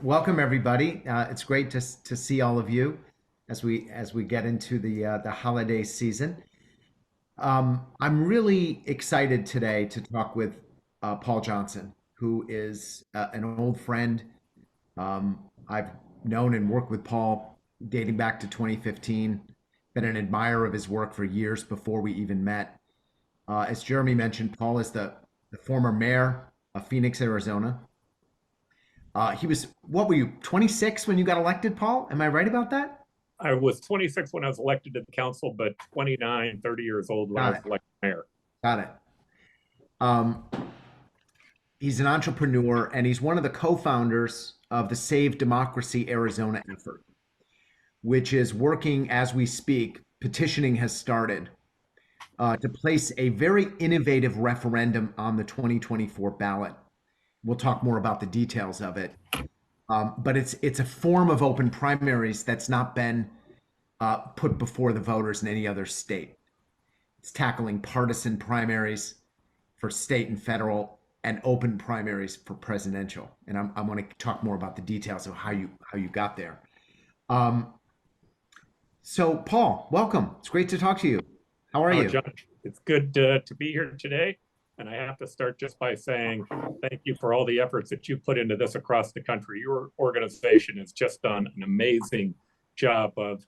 welcome everybody. It's great to see all of you as we get into the holiday season. I'm really excited today to talk with Paul Johnson, who is an old friend. I've known and worked with Paul dating back to 2015. Been an admirer of his work for years before we even met. As Jeremy mentioned, Paul is the former mayor of Phoenix, Arizona. He was, what were you, 26 when you got elected, Paul? Am I right about that? I was 26 when I was elected to the council, but 29, 30 years old when I Got was it. elected mayor. Got it. Um, he's an entrepreneur and he's one of the co-founders of the Save Democracy Arizona effort, which is working as we speak. Petitioning has started to place a very innovative referendum on the 2024 ballot. We'll talk more about the details of it. But it's a form of open primaries that's not been put before the voters in any other state. It's tackling partisan primaries for state and federal and open primaries for presidential. And I want to talk more about the details of how you got there. Um, so Paul, welcome. It's great to talk to you. How are you? John, it's good to be here today. And I have to start just by saying thank you for all the efforts that you put into this across the country. Your organization has just done an amazing job of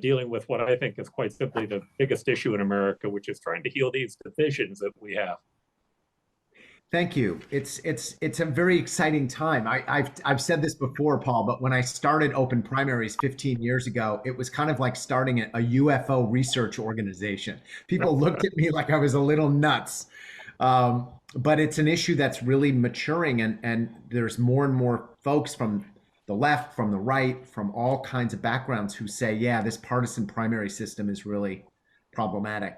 dealing with what I think is quite simply the biggest issue in America, which is trying to heal these divisions that we have. Thank you. It's a very exciting time. I've said this before, Paul, but when I started open primaries 15 years ago, it was kind of like starting a UFO research organization. People looked at me like I was a little nuts. But it's an issue that's really maturing, and there's more and more folks from the left, from the right, from all kinds of backgrounds who say, yeah, this partisan primary system is really problematic.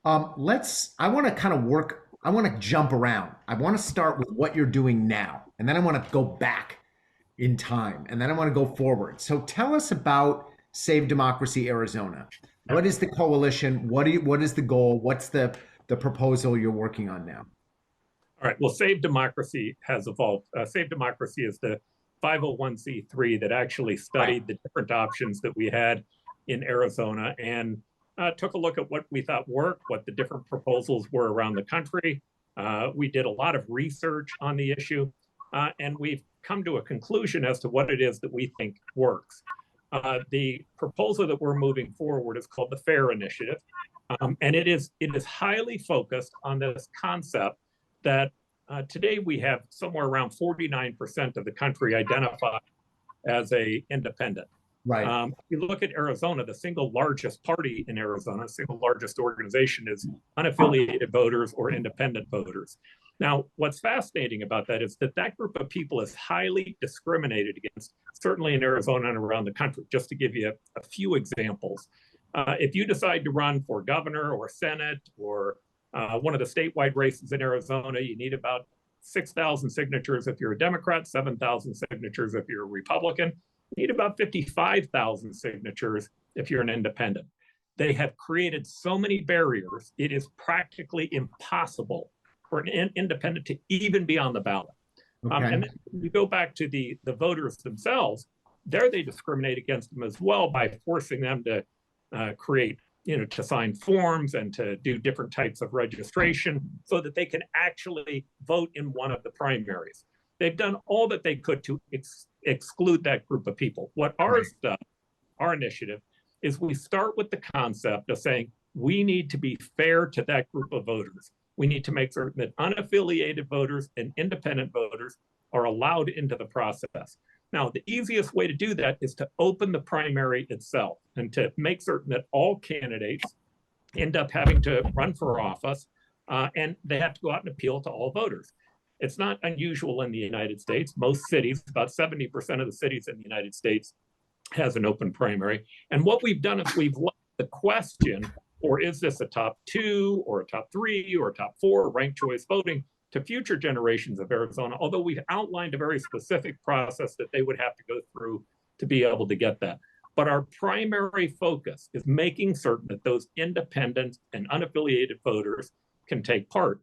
I want to kind of I want to jump around. I want to start with what you're doing now, and then I want to go back in time, and then I want to go forward. So tell us about Save Democracy Arizona. What is the coalition? What is the goal? What's the proposal you're working on now? All right. Well, Save Democracy has evolved. Save Democracy is the 501c3 that actually studied the different options that we had in Arizona and took a look at what we thought worked, what the different proposals were around the country. We did a lot of research on the issue, and we've come to a conclusion as to what it is that we think works. The proposal that we're moving forward is called the FAIR Initiative, and it is highly focused on this concept that today we have somewhere around 49% of the country identified as a independent. Right. If you look at Arizona, the single largest party in Arizona, the single largest organization is unaffiliated voters or independent voters. Now, what's fascinating about that is that that group of people is highly discriminated against, certainly in Arizona and around the country. Just to give you a few examples, if you decide to run for governor or Senate or one of the statewide races in Arizona, you need about 6,000 signatures if you're a Democrat, 7,000 signatures if you're a Republican. You need about 55,000 signatures if you're an independent. They have created so many barriers, it is practically impossible for an independent to even be on the ballot. Okay. And then you go back to the voters themselves, there they discriminate against them as well by forcing them to create, to sign forms and to do different types of registration so that they can actually vote in one of the primaries. They've done all that they could to exclude that group of people. What ours does, our initiative, is we start with the concept of saying we need to be fair to that group of voters. We need to make certain that unaffiliated voters and independent voters are allowed into the process. Now, the easiest way to do that is to open the primary itself and to make certain that all candidates end up having to run for office and they have to go out and appeal to all voters. It's not unusual in the United States. Most cities, about 70% of the cities in the United States, has an open primary. And what we've done is we've left the question, or is this a top 2 or a top 3 or a top 4 ranked choice voting, to future generations of Arizona, although we've outlined a very specific process that they would have to go through to be able to get that. But our primary focus is making certain that those independent and unaffiliated voters can take part.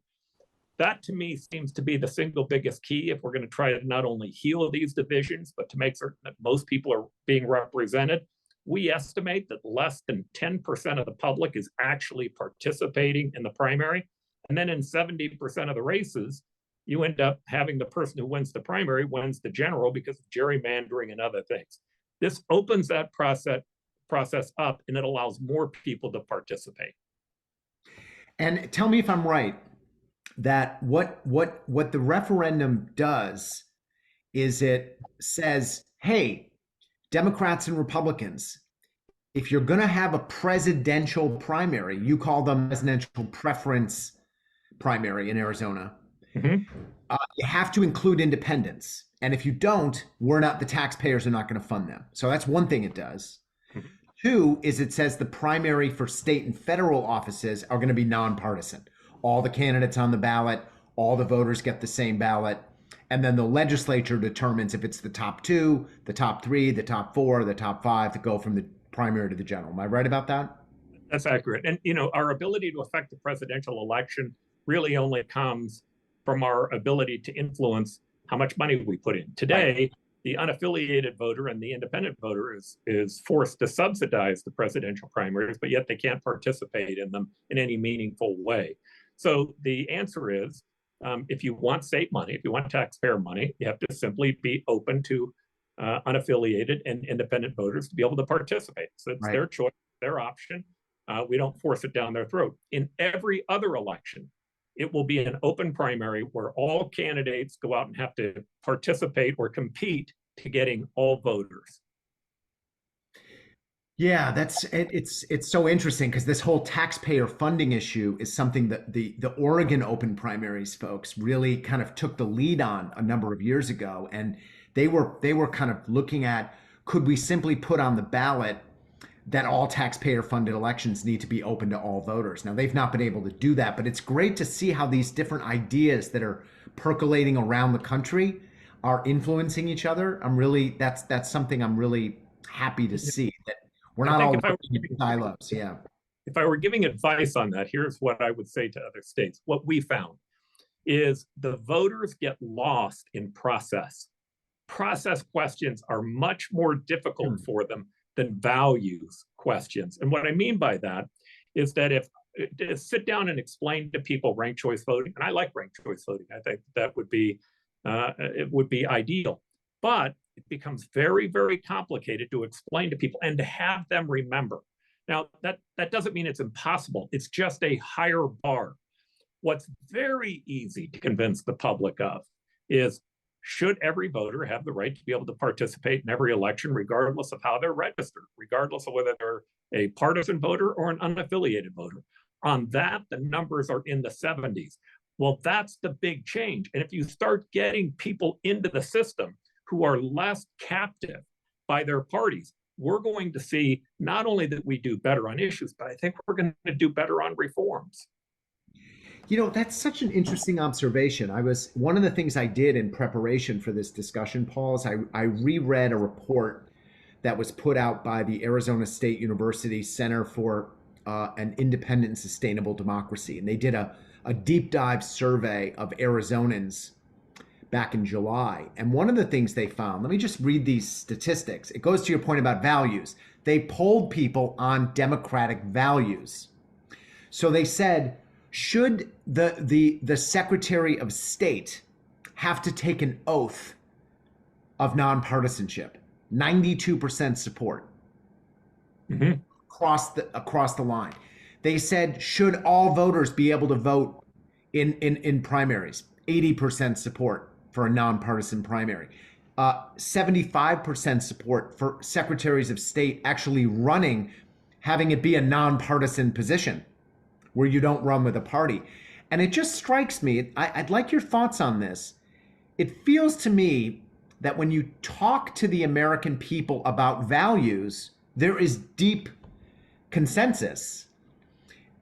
That to me seems to be the single biggest key if we're going to try to not only heal these divisions, but to make certain that most people are being represented. We estimate that less than 10% of the public is actually participating in the primary. And then in 70% of the races, you end up having the person who wins the primary wins the general because of gerrymandering and other things. This opens that process up, and it allows more people to participate. And tell me if I'm right, that what the referendum does is it says, hey, Democrats and Republicans, if you're going to have a presidential primary, you call them presidential preference primary in Arizona, you have to include independents. And if you don't, the taxpayers are not going to fund them. So that's one thing it does. Two is it says the primary for state and federal offices are going to be nonpartisan. All the candidates on the ballot, all the voters get the same ballot. And then the legislature determines if it's the top two, the top three, the top four, the top five to go from the primary to the general. Am I right about that? That's accurate. And, you know, our ability to affect the presidential election really only comes from our ability to influence how much money we put in. Today, the unaffiliated voter and the independent voter is forced to subsidize the presidential primaries, but yet they can't participate in them in any meaningful way. So the answer is, if you want state money, if you want taxpayer money, you have to simply be open to unaffiliated and independent voters to be able to participate. So it's their choice, their option. We don't force it down their throat. In every other election, it will be an open primary where all candidates go out and have to participate or compete to getting all voters. Yeah, it's so interesting because this whole taxpayer funding issue is something that the Oregon open primaries folks really kind of took the lead on a number of years ago, and they were kind of looking at, could we simply put on the ballot that all taxpayer funded elections need to be open to all voters. Now they've not been able to do that, but it's great to see how these different ideas that are percolating around the country are influencing each other. That's something I'm really happy to see, that we're not all working in silos. Yeah. If I were giving advice on that, here's what I would say to other states. What we found is the voters get lost in process. Process questions are much more difficult for them than values questions. And what I mean by that is that if sit down and explain to people ranked choice voting, and I like ranked choice voting, I think that would be it would be ideal, but it becomes very, very complicated to explain to people and to have them remember. Now that doesn't mean it's impossible. It's just a higher bar. What's very easy to convince the public of is, should every voter have the right to be able to participate in every election, regardless of how they're registered, regardless of whether they're a partisan voter or an unaffiliated voter? On that, the numbers are in the 70s. Well, that's the big change. And if you start getting people into the system who are less captive by their parties, we're going to see not only that we do better on issues, but I think we're going to do better on reforms. You know, that's such an interesting observation. One of the things I did in preparation for this discussion, Paul, is I reread a report that was put out by the Arizona State University Center for an Independent and Sustainable Democracy. And they did a deep dive survey of Arizonans back in July. And one of the things they found, let me just read these statistics. It goes to your point about values. They polled people on democratic values. So they said, should the Secretary of State have to take an oath of nonpartisanship? 92% support across the line. They said, should all voters be able to vote in primaries? 80% support for a nonpartisan primary. 75% support for secretaries of state actually running, having it be a nonpartisan position where you don't run with a party. And it just strikes me, I'd like your thoughts on this. It feels to me that when you talk to the American people about values, there is deep consensus.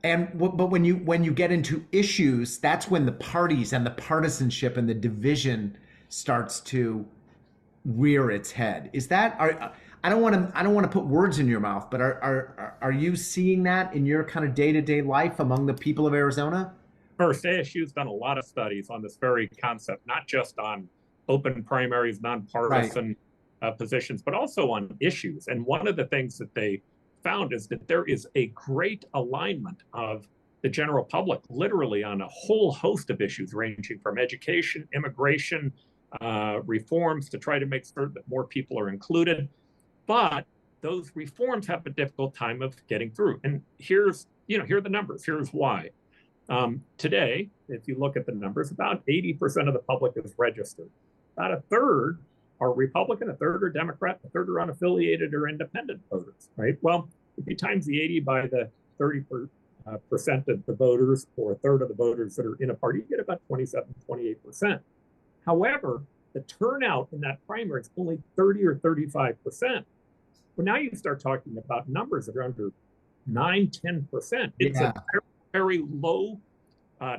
But when you get into issues, that's when the parties and the partisanship and the division starts to rear its head. Is that, I don't want to put words in your mouth, but are you seeing that in your kind of day-to-day life among the people of Arizona? First, ASU's done a lot of studies on this very concept, not just on open primaries, Right. nonpartisan positions, but also on issues. And one of the things that they found is that there is a great alignment of the general public, literally on a whole host of issues, ranging from education, immigration, reforms to try to make certain that more people are included. But those reforms have a difficult time of getting through. And here are the numbers. Here's why. Today, if you look at the numbers, about 80% of the public is registered. About a third are Republican, a third are Democrat, a third are unaffiliated or independent voters, right? Well, if you times the 80 by the 30% of the voters, or a third of the voters that are in a party, you get about 27, 28%. However, the turnout in that primary is only 30 or 35%. Well, now you start talking about numbers that are under 9, 10%. It's Yeah. a very low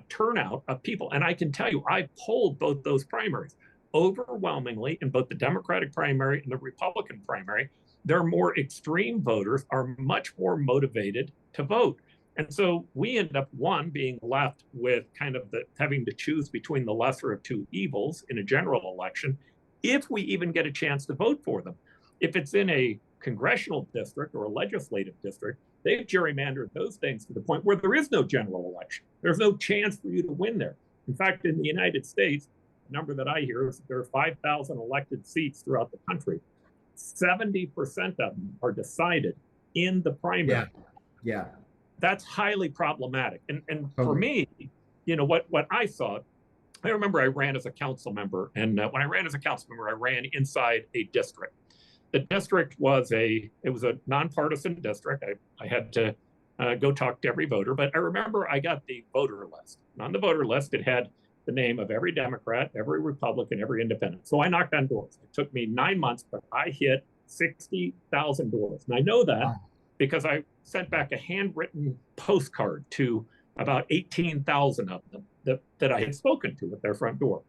turnout of people. And I can tell you, I polled both those primaries overwhelmingly in both the Democratic primary and the Republican primary. Their more extreme voters are much more motivated to vote. And so we end up, one, being left with kind of having to choose between the lesser of two evils in a general election, if we even get a chance to vote for them. If it's in a congressional district or a legislative district, they've gerrymandered those things to the point where there is no general election. There's no chance for you to win there. In fact, in the United States, the number that I hear is that there are 5,000 elected seats throughout the country. 70% of them are decided in the primary. Yeah. That's highly problematic. And for Totally. me, what I saw, I remember I ran as a council member. And when I ran as a council member, I ran inside a district. The district was a nonpartisan district. I had to go talk to every voter, but I remember I got the voter list. And on the voter list, it had the name of every Democrat, every Republican, every independent. So I knocked on doors. It took me 9 months, but I hit 60,000 doors. And I know that because I sent back a handwritten postcard to about 18,000 of them that I had spoken to at their front door.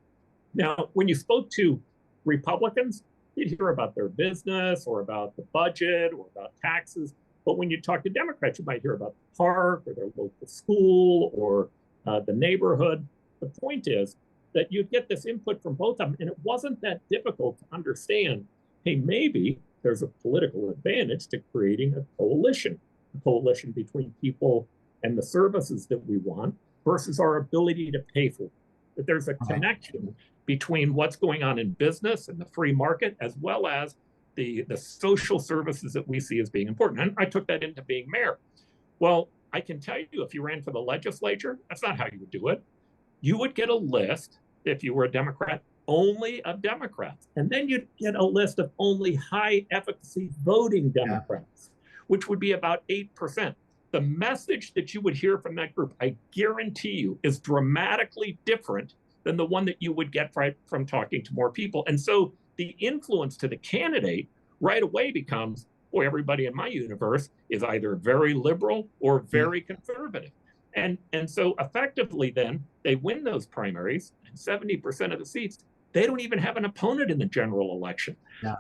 Now, when you spoke to Republicans, you'd hear about their business or about the budget or about taxes. But when you talk to Democrats, you might hear about the park or their local school or the neighborhood. The point is that you'd get this input from both of them, and it wasn't that difficult to understand, hey, maybe there's a political advantage to creating a coalition between people and the services that we want versus our ability to pay for it. That there's a connection between what's going on in business and the free market, as well as the social services that we see as being important. And I took that into being mayor. Well, I can tell you, if you ran for the legislature, that's not how you would do it. You would get a list, if you were a Democrat, only of Democrats. And then you'd get a list of only high efficacy voting Democrats, which would be about 8%. The message that you would hear from that group, I guarantee you, is dramatically different than the one that you would get from talking to more people. And so the influence to the candidate right away becomes, boy, everybody in my universe is either very liberal or very conservative. And so effectively then they win those primaries, and 70% of the seats, they don't even have an opponent in the general election.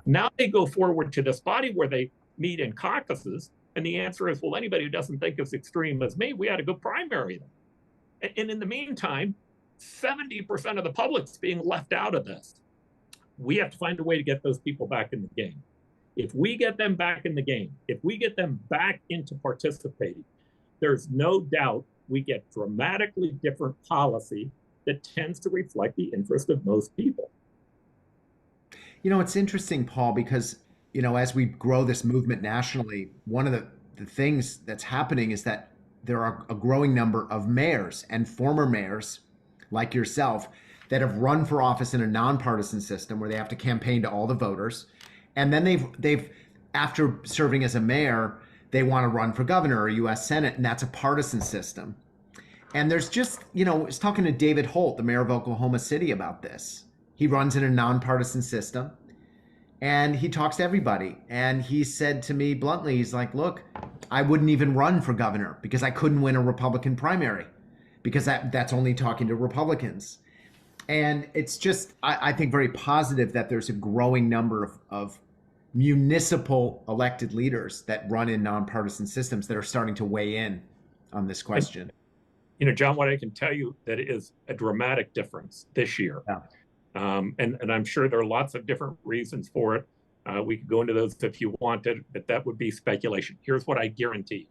Now they go forward to this body where they meet in caucuses, and the answer is, well, anybody who doesn't think as extreme as me, we ought to go primary them. And in the meantime, 70% of the public's being left out of this. We have to find a way to get those people back in the game. If we get them back in the game, if we get them back into participating, there's no doubt we get dramatically different policy that tends to reflect the interest of most people. It's interesting, Paul, because, as we grow this movement nationally, one of the things that's happening is that there are a growing number of mayors and former mayors like yourself that have run for office in a nonpartisan system where they have to campaign to all the voters. And then they've after serving as a mayor, they want to run for governor or US Senate, and that's a partisan system. And there's just, I was talking to David Holt, the mayor of Oklahoma City, about this. He runs in a nonpartisan system and he talks to everybody. And he said to me bluntly, he's like, look, I wouldn't even run for governor because I couldn't win a Republican primary because that's only talking to Republicans. And it's just, I think, very positive that there's a growing number of municipal elected leaders that run in nonpartisan systems that are starting to weigh in on this question. John, what I can tell you that is a dramatic difference this year. Yeah. And I'm sure there are lots of different reasons for it. We could go into those if you wanted, but that would be speculation. Here's what I guarantee.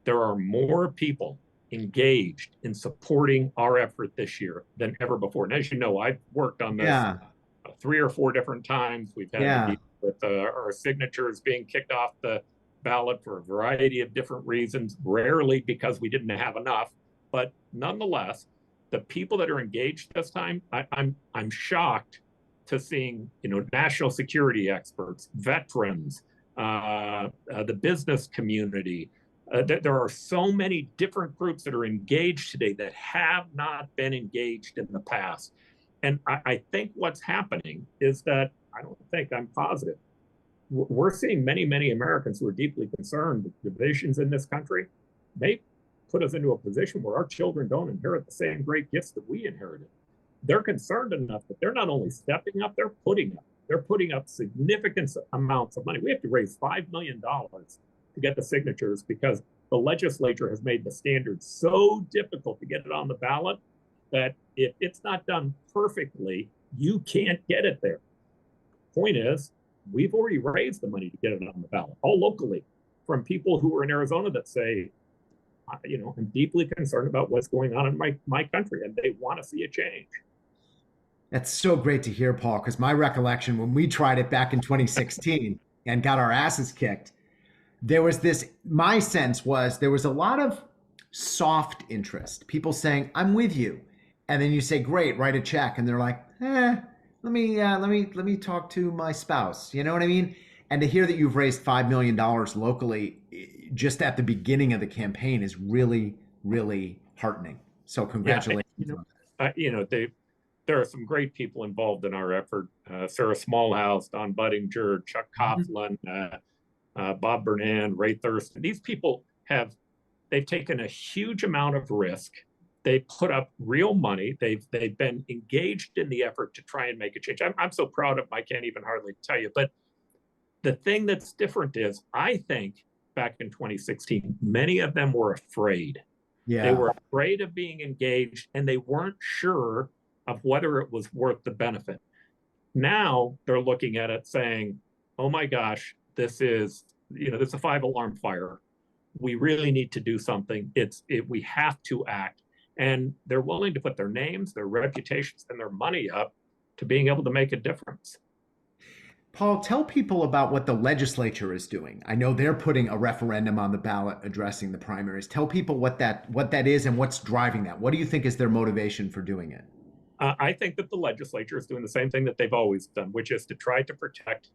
There are more people engaged in supporting our effort this year than ever before. And as you know, I've worked on this Yeah. 3 or 4 different times. We've had to Yeah. deal with our signatures being kicked off the ballot for a variety of different reasons, rarely because we didn't have enough. But nonetheless, the people that are engaged this time, I'm shocked to seeing national security experts, veterans, the business community. There are so many different groups that are engaged today that have not been engaged in the past. And I think what's happening is that I'm positive. We're seeing many, many Americans who are deeply concerned with divisions in this country. They put us into a position where our children don't inherit the same great gifts that we inherited. They're concerned enough that they're not only stepping up, they're putting up significant amounts of money. We have to raise $5 million to get the signatures because the legislature has made the standard so difficult to get it on the ballot that if it's not done perfectly, you can't get it there. Point is, we've already raised the money to get it on the ballot, all locally, from people who are in Arizona that say, I'm deeply concerned about what's going on in my country, and they want to see a change. That's so great to hear, Paul, because my recollection when we tried it back in 2016 and got our asses kicked, my sense was there was a lot of soft interest, people saying, I'm with you. And then you say, great, write a check. And they're like, let me talk to my spouse. You know what I mean? And to hear that you've raised $5 million locally just at the beginning of the campaign is really, really heartening. So congratulations. There are some great people involved in our effort. Sara Smallhouse, Don Budinger, Chuck Coughlin, Bob Bernan, Ray Thurston. These people they've taken a huge amount of risk. They put up real money. They've been engaged in the effort to try and make a change. I'm so proud of them, I can't even hardly tell you. But the thing that's different is, I think back in 2016, many of them were afraid. Yeah. They were afraid of being engaged, and they weren't sure of whether it was worth the benefit. Now they're looking at it saying, oh my gosh, this is a 5-alarm fire. We really need to do something. We have to act. And they're willing to put their names, their reputations, and their money up to being able to make a difference. Paul, tell people about what the legislature is doing. I know they're putting a referendum on the ballot addressing the primaries. Tell people what that is and what's driving that. What do you think is their motivation for doing it? I think that the legislature is doing the same thing that they've always done, which is to try to protect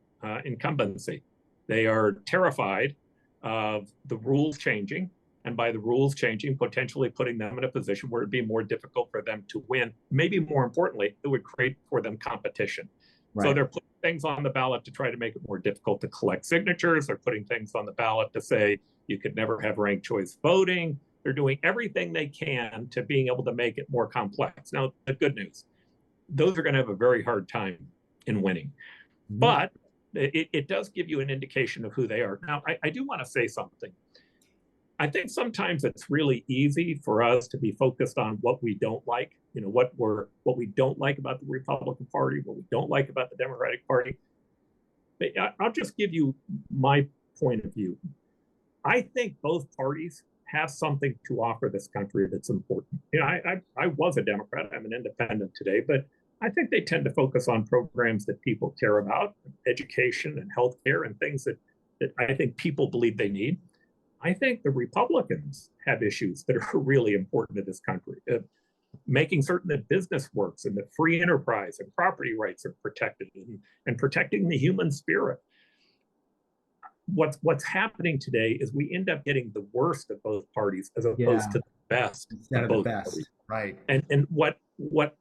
incumbency. They are terrified of the rules changing, and by the rules changing, potentially putting them in a position where it'd be more difficult for them to win. Maybe more importantly, it would create for them competition. Right. So they're putting things on the ballot to try to make it more difficult to collect signatures. They're putting things on the ballot to say you could never have ranked choice voting. They're doing everything they can to being able to make it more complex. Now, the good news, those are going to have a very hard time in winning. Mm-hmm. But it does give you an indication of who they are. Now, I do want to say something. I think sometimes it's really easy for us to be focused on what we don't like, what we don't like about the Republican Party, what we don't like about the Democratic Party. But I'll just give you my point of view. I think both parties have something to offer this country that's important. I was a Democrat. I'm an independent today, but I think they tend to focus on programs that people care about, education and healthcare and things that I think people believe they need. I think the Republicans have issues that are really important to this country, making certain that business works and that free enterprise and property rights are protected and protecting the human spirit. What's happening today is we end up getting the worst of both parties as opposed to the best of both parties. Right. And what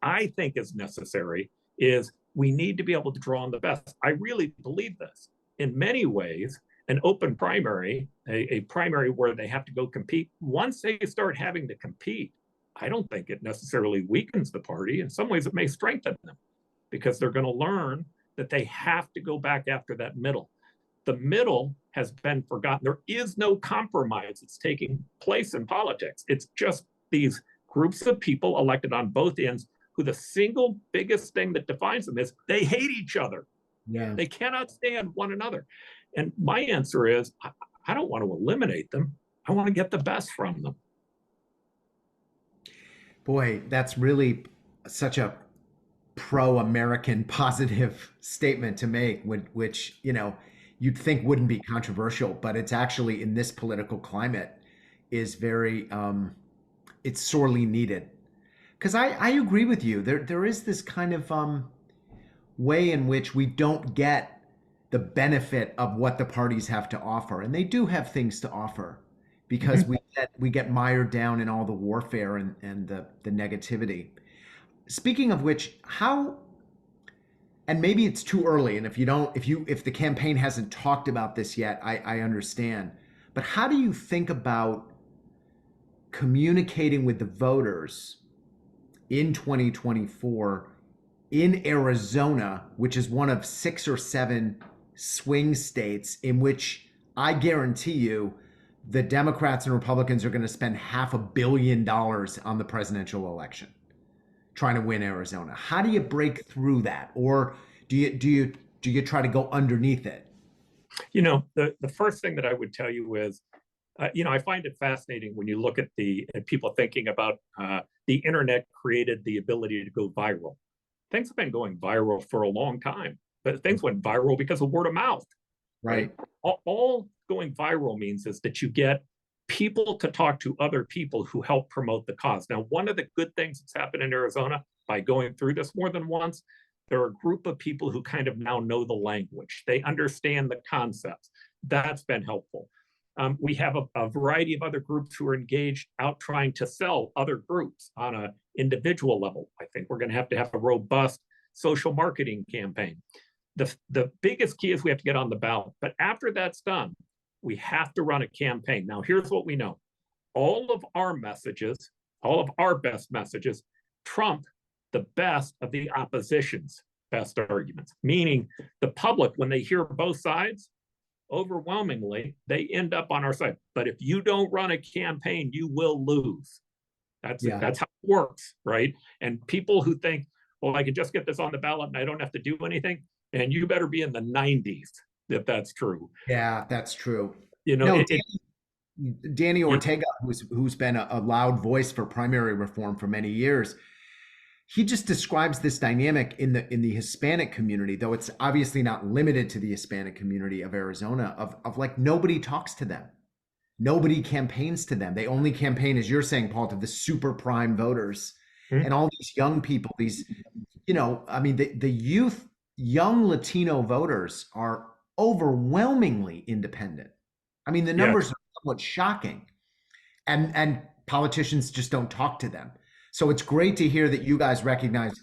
I think is necessary is we need to be able to draw on the best. I really believe this. In many ways, an open primary, a primary where they have to go compete, once they start having to compete, I don't think it necessarily weakens the party. In some ways, it may strengthen them because they're going to learn that they have to go back after that middle. The middle has been forgotten. There is no compromise that's taking place in politics. It's just these groups of people elected on both ends who the single biggest thing that defines them is they hate each other. Yeah. They cannot stand one another. And my answer is, I don't want to eliminate them. I want to get the best from them. Boy, that's really such a pro-American positive statement to make, which, you'd think wouldn't be controversial, but it's actually in this political climate is very, it's sorely needed. Because I agree with you. There is this kind of way in which we don't get the benefit of what the parties have to offer, and they do have things to offer, because we get mired down in all the warfare and the negativity. Speaking of which, how, and maybe it's too early, and if the campaign hasn't talked about this yet, I understand. But how do you think about communicating with the voters in 2024 in Arizona, which is one of 6 or 7 swing states in which I guarantee you the Democrats and Republicans are going to spend $500 million on the presidential election trying to win Arizona? How do you break through that? Or do you try to go underneath it? The first thing that I would tell you is, I find it fascinating when you look at people thinking about the internet created the ability to go viral. Things have been going viral for a long time, but things went viral because of word of mouth. Right. All going viral means is that you get people to talk to other people who help promote the cause. Now, one of the good things that's happened in Arizona by going through this more than once, there are a group of people who kind of now know the language. They understand the concepts. That's been helpful. We have a variety of other groups who are engaged out trying to sell other groups on an individual level. I think we're going to have a robust social marketing campaign. The biggest key is we have to get on the ballot. But after that's done, we have to run a campaign. Now, here's what we know. All of our messages, all of our best messages, trump the best of the opposition's best arguments, meaning the public, when they hear both sides, overwhelmingly, they end up on our side. But if you don't run a campaign, you will lose. That's how it works, right? And people who think, well, I can just get this on the ballot and I don't have to do anything, and you better be in the 90s if that's true. Yeah, that's true. No, Danny Ortega, who's been a loud voice for primary reform for many years, he just describes this dynamic in the Hispanic community, though it's obviously not limited to the Hispanic community of Arizona, of like nobody talks to them. Nobody campaigns to them. They only campaign, as you're saying, Paul, to the super prime voters and all these young people, the youth, young Latino voters are overwhelmingly independent. I mean, the numbers are somewhat shocking, and politicians just don't talk to them. So it's great to hear that you guys recognize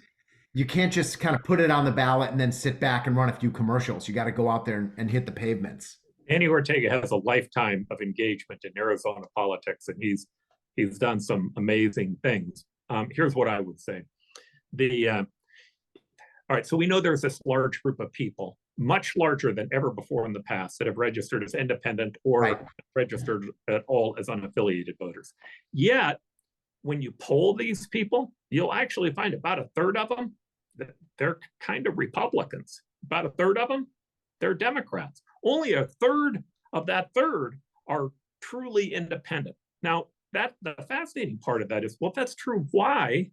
you can't just kind of put it on the ballot and then sit back and run a few commercials. You got to go out there and hit the pavements. Danny Ortega has a lifetime of engagement in Arizona politics, and he's done some amazing things. Here's what I would say. All right, so we know there's this large group of people, much larger than ever before in the past, that have registered as independent or registered at all as unaffiliated voters. Yet, when you poll these people, you'll actually find about a third of them, they're kind of Republicans. About a third of them, they're Democrats. Only a third of that third are truly independent. Now, the fascinating part of that is, well, if that's true, why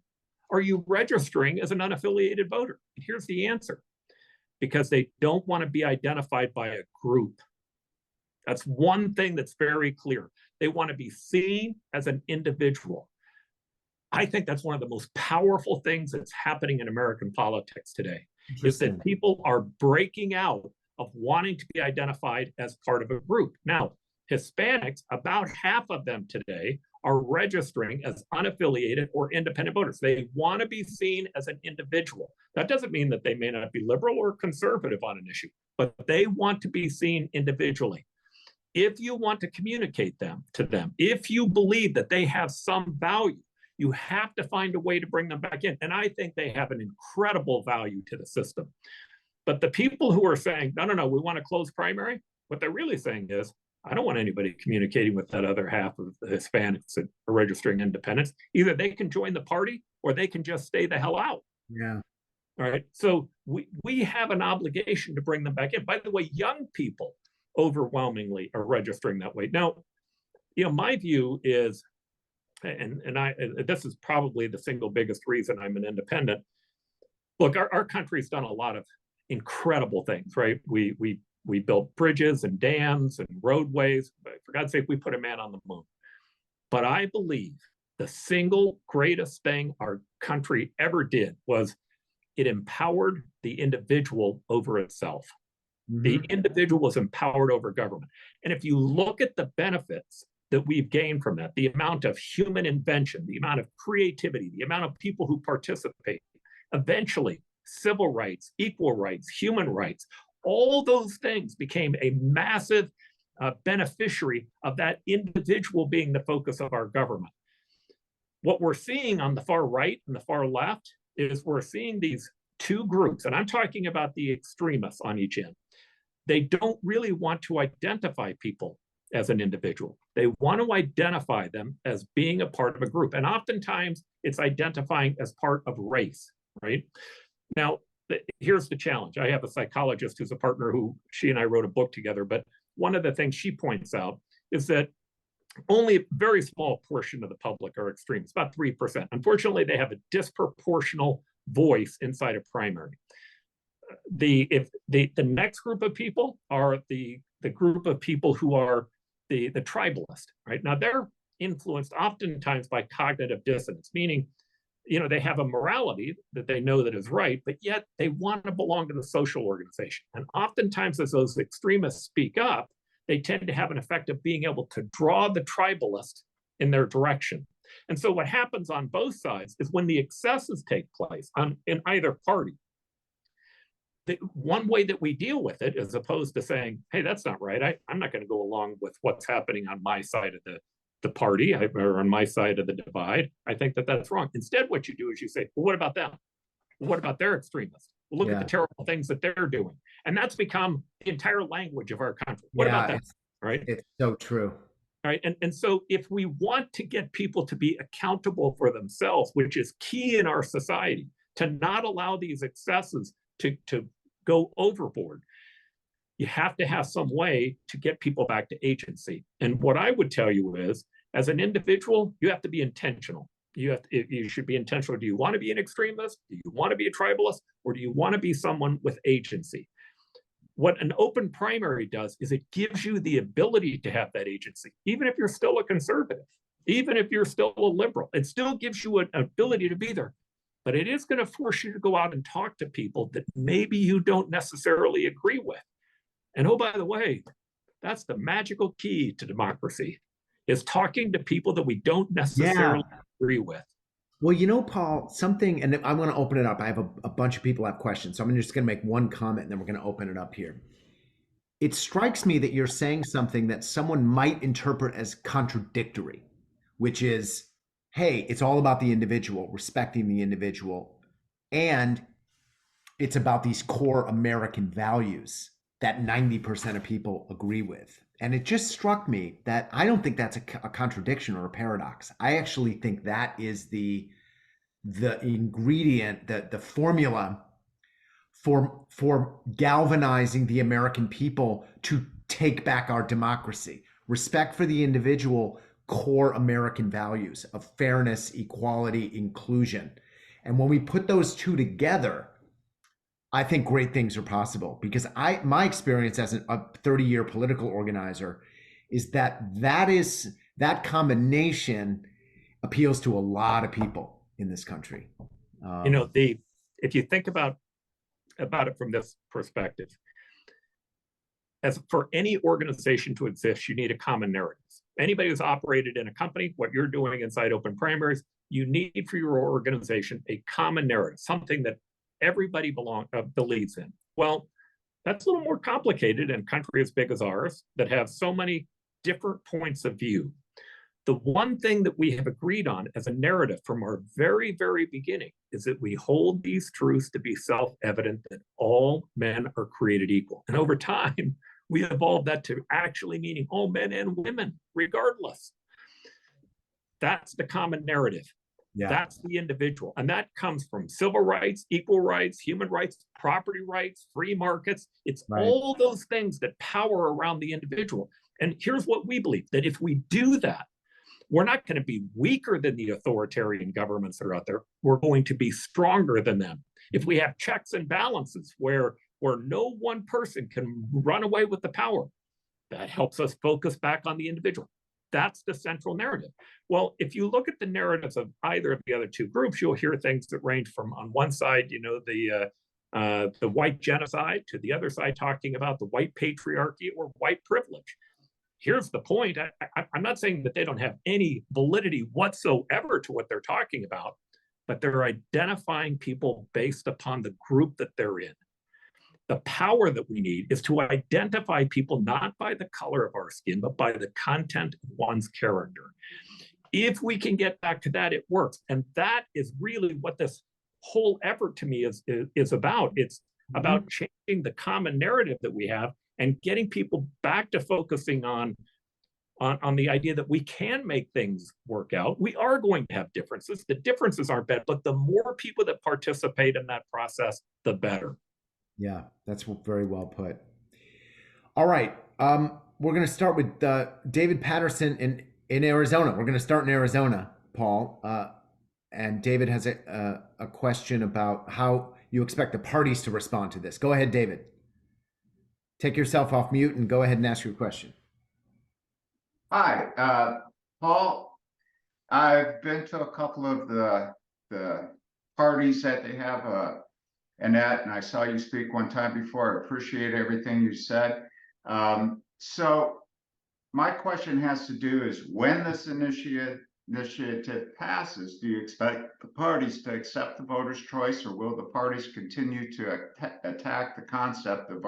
are you registering as an unaffiliated voter? Here's the answer. Because they don't want to be identified by a group. That's one thing that's very clear. They want to be seen as an individual. I think that's one of the most powerful things that's happening in American politics today, is that people are breaking out of wanting to be identified as part of a group. Now, Hispanics, about half of them today, are registering as unaffiliated or independent voters. They want to be seen as an individual. That doesn't mean that they may not be liberal or conservative on an issue, but they want to be seen individually. If you want to communicate to them, if you believe that they have some value, you have to find a way to bring them back in. And I think they have an incredible value to the system. But the people who are saying, no, we want to close primary, what they're really saying is, I don't want anybody communicating with that other half of the Hispanics that are registering independents. Either they can join the party or they can just stay the hell out. Yeah. All right. So we have an obligation to bring them back in. By the way, young people overwhelmingly are registering that way. Now, my view is, and this is probably the single biggest reason I'm an independent. Look, our country's done a lot of incredible things, right? We built bridges and dams and roadways. But for God's sake, we put a man on the moon. But I believe the single greatest thing our country ever did was it empowered the individual over itself. Mm-hmm. The individual was empowered over government. And if you look at the benefits that we've gained from that, the amount of human invention, the amount of creativity, the amount of people who participate, eventually civil rights, equal rights, human rights, all those things became a massive beneficiary of that individual being the focus of our government. What we're seeing on the far right and the far left is we're seeing these two groups, and I'm talking about the extremists on each end. They don't really want to identify people as an individual. They want to identify them as being a part of a group. And oftentimes it's identifying as part of race, right? Now, here's the challenge. I have a psychologist who's a partner who she and I wrote a book together, but one of the things she points out is that only a very small portion of the public are extremists, about 3%. Unfortunately, they have a disproportional voice inside a primary. The next group of people are the group of people who are the tribalist, right? Now they're influenced oftentimes by cognitive dissonance, meaning, they have a morality that they know that is right, but yet they want to belong to the social organization. And oftentimes as those extremists speak up, they tend to have an effect of being able to draw the tribalist in their direction. And so what happens on both sides is when the excesses take place in either party, one way that we deal with it, as opposed to saying, hey, that's not right. I'm not going to go along with what's happening on my side of the party or on my side of the divide. I think that that's wrong. Instead, what you do is you say, well, what about them? Well, what about their extremists? Well, look at the terrible things that they're doing. And that's become the entire language of our country. What about that? Right? It's so true. All right. And so if we want to get people to be accountable for themselves, which is key in our society, to not allow these excesses to go overboard, you have to have some way to get people back to agency. And what I would tell you is, as an individual, you have to be intentional. You should be intentional. Do you want to be an extremist? Do you want to be a tribalist? Or do you want to be someone with agency? What an open primary does is it gives you the ability to have that agency, even if you're still a conservative, even if you're still a liberal. It still gives you an ability to be there. But it is going to force you to go out and talk to people that maybe you don't necessarily agree with. And oh, by the way, that's the magical key to democracy, is talking to people that we don't necessarily agree with. Well, Paul, something, and I want to open it up. I have a bunch of people have questions, so I'm just going to make one comment and then we're going to open it up here. It strikes me that you're saying something that someone might interpret as contradictory, which is, hey, it's all about the individual, respecting the individual, and it's about these core American values that 90% of people agree with. And it just struck me that I don't think that's a contradiction or a paradox. I actually think that is the ingredient, the formula for galvanizing the American people to take back our democracy. Respect for the individual, core American values of fairness, equality, inclusion. And when we put those two together, I think great things are possible, because my experience as a 30-year political organizer is that combination appeals to a lot of people in this country. If you think about it from this perspective, as for any organization to exist, you need a common narrative. Anybody who's operated in a company, what you're doing inside open primaries, you need for your organization a common narrative, something that everybody believes in. Well, that's a little more complicated in a country as big as ours that have so many different points of view. The one thing that we have agreed on as a narrative from our very, very beginning is that we hold these truths to be self-evident, that all men are created equal. And over time, We evolved that to actually meaning all men and women, regardless. That's the common narrative. Yeah. That's the individual. And that comes from civil rights, equal rights, human rights, property rights, free markets. It's Right. all those things that power around the individual. And here's what we believe, that if we do that, we're not going to be weaker than the authoritarian governments that are out there. We're going to be stronger than them. If we have checks and balances where no one person can run away with the power, that helps us focus back on the individual. That's the central narrative. Well, if you look at the narratives of either of the other two groups, you'll hear things that range from, on one side, the white genocide, to the other side talking about the white patriarchy or white privilege. Here's the point. I'm not saying that they don't have any validity whatsoever to what they're talking about, but they're identifying people based upon the group that they're in. The power that we need is to identify people not by the color of our skin, but by the content of one's character. If we can get back to that, it works. And that is really what this whole effort to me is about. It's about changing the common narrative that we have and getting people back to focusing on the idea that we can make things work out. We are going to have differences. The differences aren't bad, but the more people that participate in that process, the better. Yeah, that's very well put. All right. We're going to start with David Patterson in Arizona. We're going to start in Arizona, Paul. And David has a question about how you expect the parties to respond to this. Go ahead, David. Take yourself off mute and go ahead and ask your question. Hi, Paul. I've been to a couple of the parties that they have, and I saw you speak one time before. I appreciate everything you said. So my question has to do is, when this initiative passes, do you expect the parties to accept the voter's choice, or will the parties continue to attack the concept of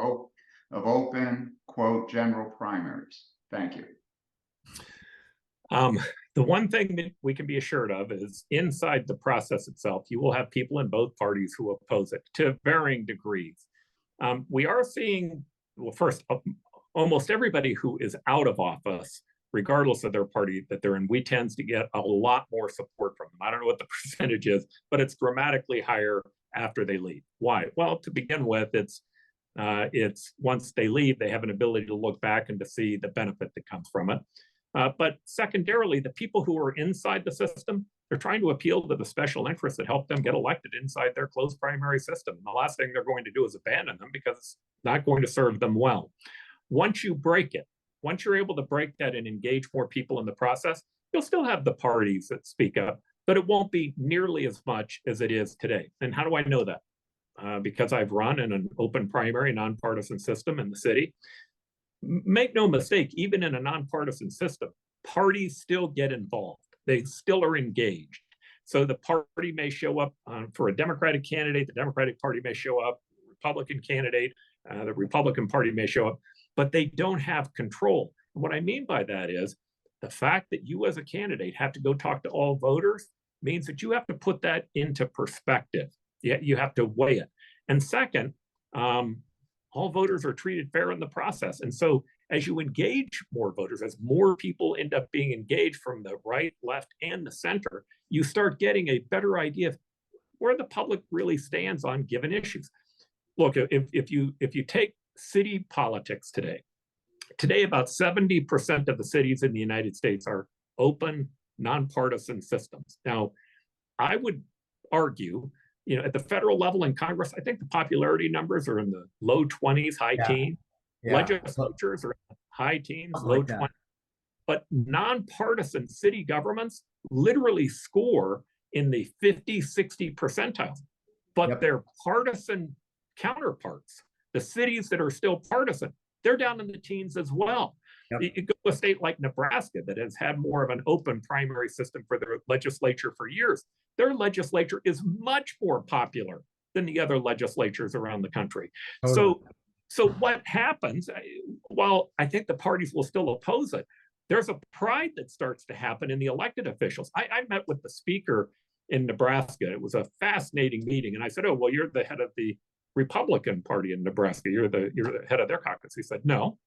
open, quote, general primaries? Thank you. The one thing that we can be assured of is inside the process itself, you will have people in both parties who oppose it to varying degrees. We are seeing, well, first, almost everybody who is out of office, regardless of their party that they're in, we tend to get a lot more support from them. I don't know what the percentage is, but it's dramatically higher after they leave. Why? Well, to begin with, it's once they leave, they have an ability to look back and to see the benefit that comes from it. But secondarily, the people who are inside the system, they're trying to appeal to the special interests that help them get elected inside their closed primary system. And the last thing they're going to do is abandon them, because it's not going to serve them well. Once you break it, once you're able to break that and engage more people in the process, you'll still have the parties that speak up, but it won't be nearly as much as it is today. And how do I know that? Because I've run in an open primary, nonpartisan system in the city. Make no mistake, even in a nonpartisan system, parties still get involved. They still are engaged. So the party may show up for a Democratic candidate, the Democratic Party may show up, Republican candidate, the Republican Party may show up, but they don't have control. And what I mean by that is the fact that you as a candidate have to go talk to all voters means that you have to put that into perspective. You have to weigh it. And second, all voters are treated fair in the process. And so as you engage more voters, as more people end up being engaged from the right, left, and the center, you start getting a better idea of where the public really stands on given issues. Look, if you take city politics today about 70% of the cities in the United States are open, nonpartisan systems. Now, I would argue, at the federal level in Congress, I think the popularity numbers are in the low 20s, high teens. Legislatures are in the high teens, low 20s. But nonpartisan city governments literally score in the 50, 60 percentiles. But their partisan counterparts, the cities that are still partisan, they're down in the teens as well. You go to a state like Nebraska that has had more of an open primary system for their legislature for years. Their legislature is much more popular than the other legislatures around the country. Totally. So what happens, while I think the parties will still oppose it, there's a pride that starts to happen in the elected officials. I met with the speaker in Nebraska. It was a fascinating meeting. And I said, oh, well, you're the head of the Republican Party in Nebraska. You're the head of their caucus. He said, no,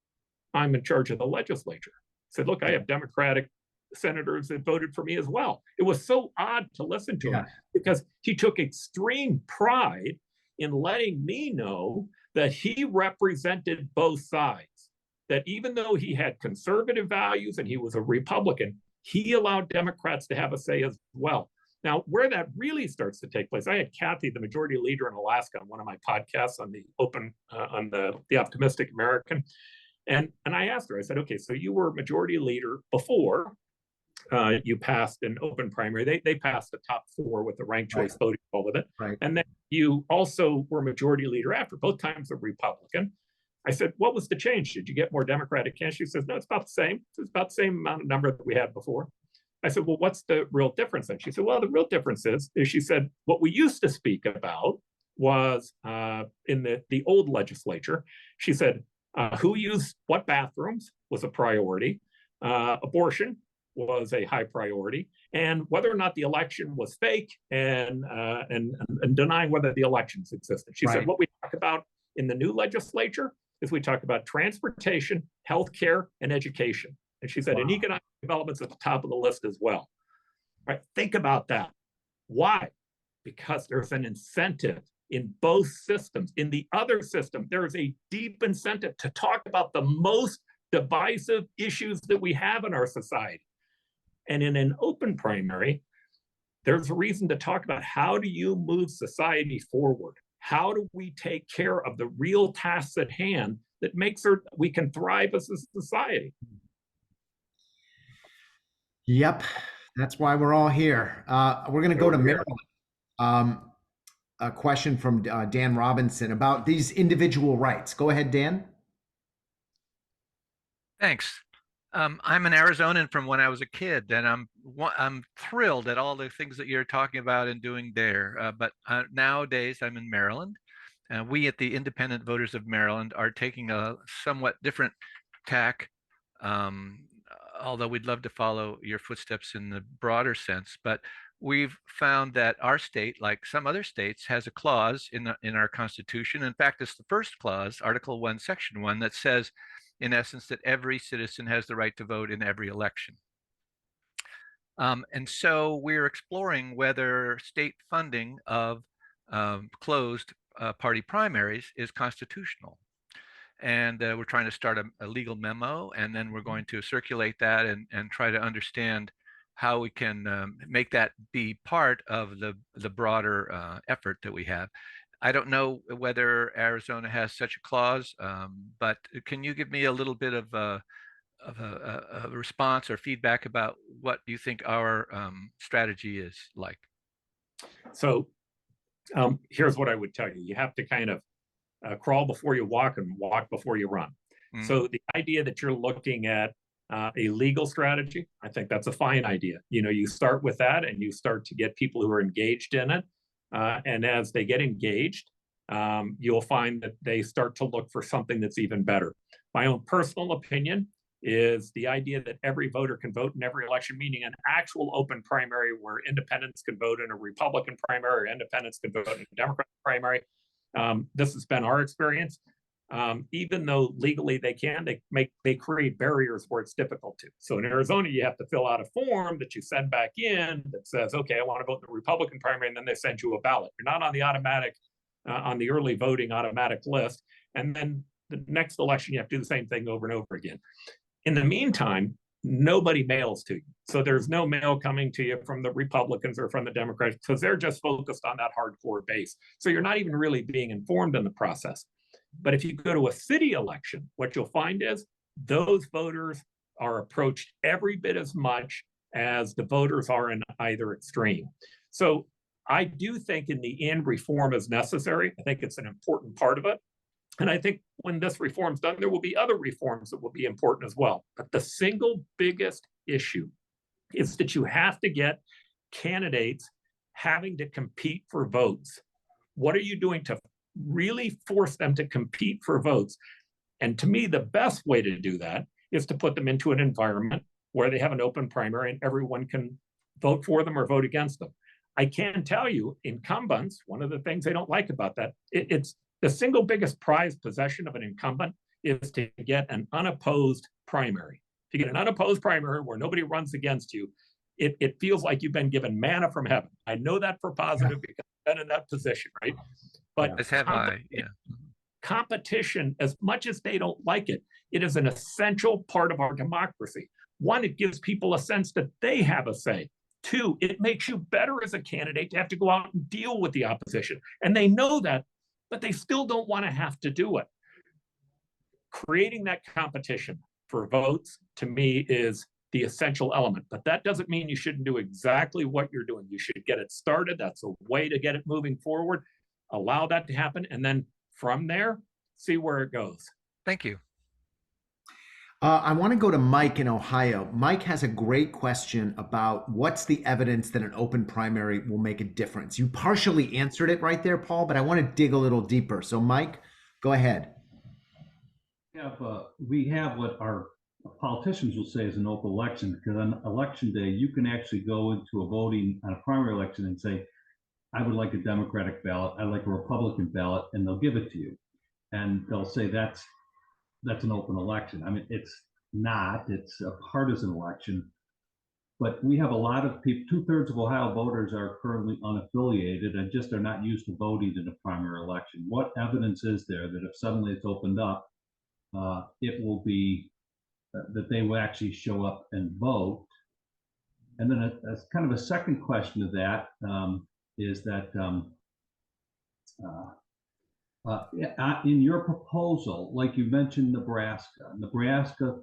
I'm in charge of the legislature. He said, look, I have Democratic senators that voted for me as well. It was so odd to listen to him because he took extreme pride in letting me know that he represented both sides, that even though he had conservative values and he was a Republican, he allowed Democrats to have a say as well. Now, where that really starts to take place, I had Kathy, the majority leader in Alaska, on one of my podcasts on the the Optimistic American. And I asked her, I said, okay, so you were majority leader before you passed an open primary. They passed the top 4 with the ranked choice voting all with it. And then you also were majority leader after, both times a Republican. I said, what was the change? Did you get more Democratic candidates? She says, no, it's about the same. It's about the same amount of number that we had before. I said, well, what's the real difference then? She said, well, the real difference is she said, what we used to speak about was in the old legislature, she said, who used what bathrooms was a priority. Abortion was a high priority, and whether or not the election was fake and denying whether the elections existed. She said, what we talk about in the new legislature is we talk about transportation, healthcare, and education. And she said, and economic development's at the top of the list as well. Right? Think about that. Why? Because there's an incentive in both systems. In the other system, there is a deep incentive to talk about the most divisive issues that we have in our society. And in an open primary, there's a reason to talk about how do you move society forward? How do we take care of the real tasks at hand that makes we can thrive as a society? Yep, that's why we're all here. We're going to go to Maryland. A question from Dan Robinson about these individual rights. Go ahead, Dan. Thanks. I'm an Arizonan from when I was a kid, and I'm thrilled at all the things that you're talking about and doing there. But nowadays, I'm in Maryland. We at the Independent Voters of Maryland are taking a somewhat different tack, although we'd love to follow your footsteps in the broader sense. But we've found that our state, like some other states, has a clause in our Constitution. In fact, it's the first clause, Article 1, Section 1, that says, in essence, that every citizen has the right to vote in every election. And so we're exploring whether state funding of closed party primaries is constitutional. And we're trying to start a legal memo, and then we're going to circulate that and try to understand how we can make that be part of the broader effort that we have. I don't know whether Arizona has such a clause, but can you give me a little bit of a response or feedback about what you think our strategy is like? So here's what I would tell you. You have to kind of crawl before you walk and walk before you run. Mm-hmm. So the idea that you're looking at a legal strategy, I think that's a fine idea. You start with that and you start to get people who are engaged in it. And as they get engaged, you'll find that they start to look for something that's even better. My own personal opinion is the idea that every voter can vote in every election, meaning an actual open primary where independents can vote in a Republican primary or independents can vote in a Democratic primary. This has been our experience. Even though legally they can, they create barriers where it's difficult to. So in Arizona, you have to fill out a form that you send back in that says, okay, I want to vote in the Republican primary, and then they send you a ballot. You're not on the automatic, on the early voting automatic list. And then the next election, you have to do the same thing over and over again. In the meantime, nobody mails to you. So there's no mail coming to you from the Republicans or from the Democrats because they're just focused on that hardcore base. So you're not even really being informed in the process. But if you go to a city election, what you'll find is those voters are approached every bit as much as the voters are in either extreme. So I do think in the end, reform is necessary. I think it's an important part of it. And I think when this reform's done, there will be other reforms that will be important as well. But the single biggest issue is that you have to get candidates having to compete for votes. What are you doing to really force them to compete for votes? And to me, the best way to do that is to put them into an environment where they have an open primary and everyone can vote for them or vote against them. I can tell you, incumbents, one of the things they don't like about that, it's the single biggest prized possession of an incumbent is to get an unopposed primary. To get an unopposed primary where nobody runs against you, it feels like you've been given manna from heaven. I know that for positive because I've been in that position, right? But As have I, yeah. Competition, as much as they don't like it, it is an essential part of our democracy. One, it gives people a sense that they have a say. Two, it makes you better as a candidate to have to go out and deal with the opposition. And they know that, but they still don't want to have to do it. Creating that competition for votes, to me, is the essential element. But that doesn't mean you shouldn't do exactly what you're doing. You should get it started. That's a way to get it moving forward. Allow that to happen. And then from there, see where it goes. Thank you. I want to go to Mike in Ohio. Mike has a great question about what's the evidence that an open primary will make a difference. You partially answered it right there, Paul, but I want to dig a little deeper. So Mike, go ahead. We have what our politicians will say is an open election, because on election day, you can actually go into a voting on a primary election and say, I would like a Democratic ballot, I'd like a Republican ballot, and they'll give it to you. And they'll say that's an open election. I mean, it's not, it's a partisan election. But we have a lot of people, 2/3 of Ohio voters are currently unaffiliated and just are not used to voting in a primary election. What evidence is there that if suddenly it's opened up, it will be that they will actually show up and vote? And then as kind of a second question to that is that in your proposal, like you mentioned, Nebraska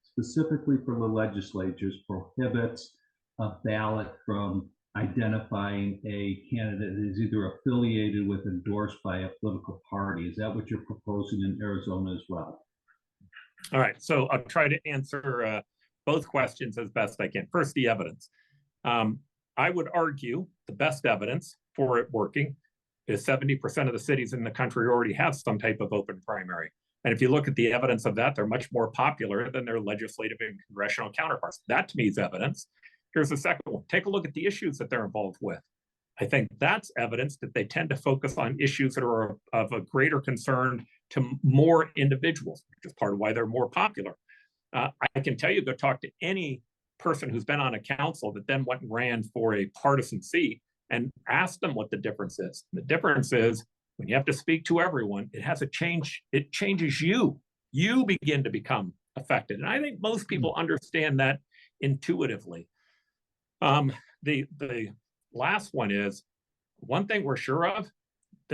specifically for the legislatures prohibits a ballot from identifying a candidate that is either affiliated with, endorsed by a political party. Is that what you're proposing in Arizona as well? All right, so I'll try to answer both questions as best I can. First, the evidence. I would argue the best evidence for it working is 70% of the cities in the country already have some type of open primary. And if you look at the evidence of that, they're much more popular than their legislative and congressional counterparts. That to me is evidence. Here's the second one. Take a look at the issues that they're involved with. I think that's evidence that they tend to focus on issues that are of a greater concern to more individuals, which is part of why they're more popular. I can tell you, go talk to any person who's been on a council that then went and ran for a partisan seat and ask them what the difference is. The difference is when you have to speak to everyone, it has a change. It changes you. You begin to become affected. And I think most people understand that intuitively. The last one is, one thing we're sure of,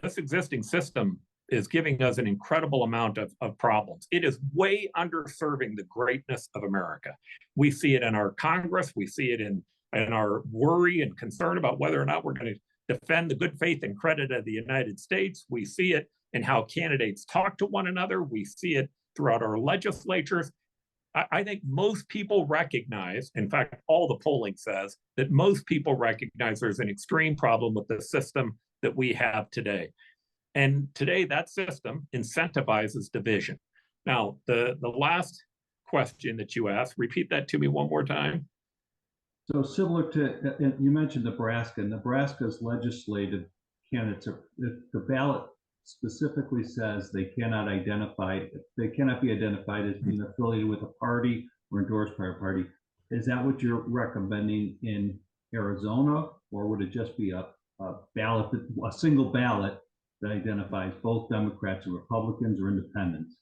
this existing system is giving us an incredible amount of problems. It is way underserving the greatness of America. We see it in our Congress. We see it in our worry and concern about whether or not we're going to defend the good faith and credit of the United States. We see it in how candidates talk to one another. We see it throughout our legislatures. I think most people recognize, in fact, all the polling says that most people recognize there's an extreme problem with the system that we have today. And today that system incentivizes division. Now, the last question that you asked, repeat that to me one more time. So similar to, you mentioned Nebraska. Nebraska's legislative candidates, the ballot specifically says they cannot be identified as being affiliated with a party or endorsed by a party. Is that what you're recommending in Arizona, or would it just be a ballot, a single ballot that identifies both Democrats and Republicans or independents?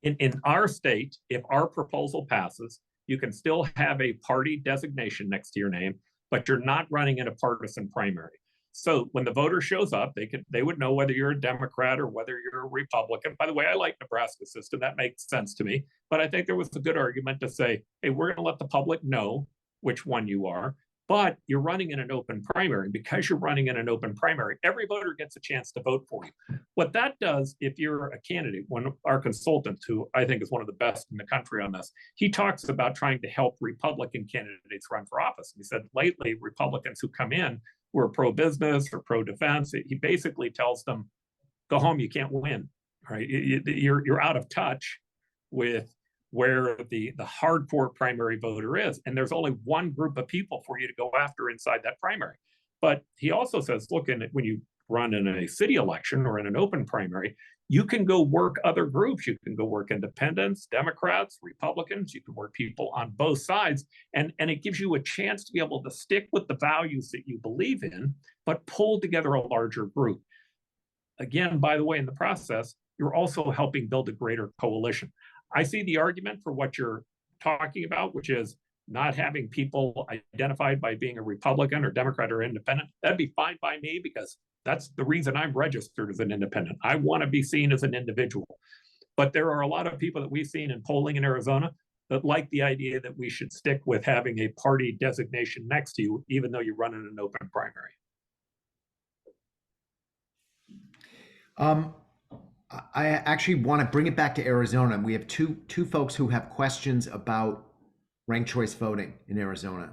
In our state, if our proposal passes, you can still have a party designation next to your name, but you're not running in a partisan primary. So when the voter shows up, they would know whether you're a Democrat or whether you're a Republican. By the way, I like Nebraska's system. That makes sense to me. But I think there was a good argument to say, hey, we're going to let the public know which one you are, but you're running in an open primary. Because you're running in an open primary, every voter gets a chance to vote for you. What that does, if you're a candidate, one of our consultants, who I think is one of the best in the country on this, he talks about trying to help Republican candidates run for office. He said lately, Republicans who come in who are pro-business or pro-defense, he basically tells them, go home, you can't win, right? You're out of touch with where the hardcore primary voter is. And there's only one group of people for you to go after inside that primary. But he also says, look, when you run in a city election or in an open primary, you can go work other groups. You can go work independents, Democrats, Republicans. You can work people on both sides. And it gives you a chance to be able to stick with the values that you believe in, but pull together a larger group. Again, by the way, in the process, you're also helping build a greater coalition. I see the argument for what you're talking about, which is not having people identified by being a Republican or Democrat or independent. That'd be fine by me, because that's the reason I'm registered as an independent. I want to be seen as an individual. But there are a lot of people that we've seen in polling in Arizona that like the idea that we should stick with having a party designation next to you, even though you run in an open primary. I actually want to bring it back to Arizona. We have two folks who have questions about ranked choice voting in Arizona.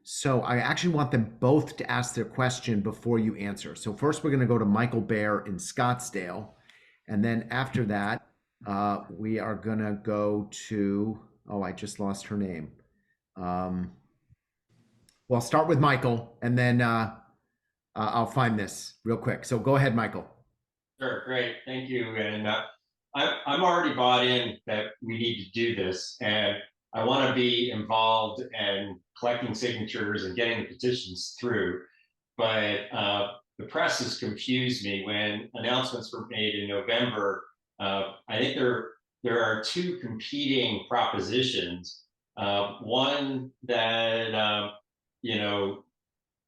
So I actually want them both to ask their question before you answer. So first we're going to go to Michael Bear in Scottsdale. And then after that, we are going to go to, oh, I just lost her name. Well, I'll start with Michael, and then I'll find this real quick. So go ahead, Michael. Sure, great, thank you. And I'm already bought in that we need to do this, and I want to be involved and collecting signatures and getting the petitions through. But the press has confused me. When announcements were made in November, I think there are two competing propositions. One that